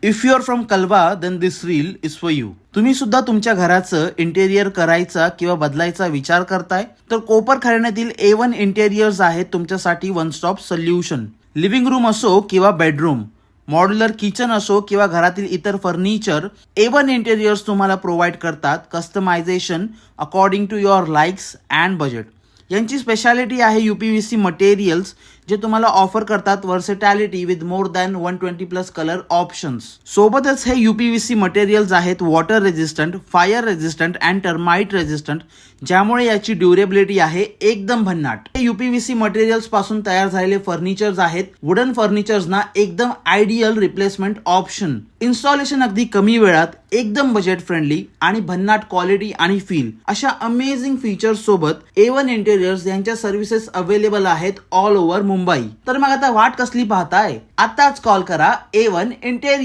If you are from Kalwa then this reel is for you. तुम्ही सुद्धा तुमच्या घराचं इंटेरियर करायचा किंवा बदलायचा विचार करताय तर कोपर घराण्यातील A1 इंटेरियर्स आहेत तुमच्यासाठी one stop solution. Living room असो किंवा बेडरूम, मॉड्युलर किचन असो किंवा घरातील इतर फर्निचर, A1 इंटेरियर्स तुम्हाला प्रोव्हाइड करतात customization according to your likes and budget. यांची स्पेशालिटी आहे UPVC मटेरियल्स जे तुम्हाला ऑफर करतात versatility with more than 120+ colour options. सोबतच हे UPVC मटेरियल्स आहेत water resistant, fire resistant and termite resistant, ज्यामुळे याची ड्युरेबिलिटी आहे एकदम भन्नाट. हे UPVC मटेरियल्स पासून तयार झालेले फर्निचर्स आहेत वुडन फर्निचर्सना एकदम आयडियल रिप्लेसमेंट ऑप्शन. इन्स्टॉलेशन अगदी कमी वेळात, एकदम बजेट फ्रेंडली आणि भन्नाट क्वालिटी आणि फील अशा अमेझिंग फीचर्स सोबत A1 इंटेरियर्स यांच्या सर्व्हिसेस अवेलेबल आहेत ऑल ओव्हर मुंबई. तर मग आता वाट कसली पाहताय? आताच कॉल करा A1 इंटेरियर.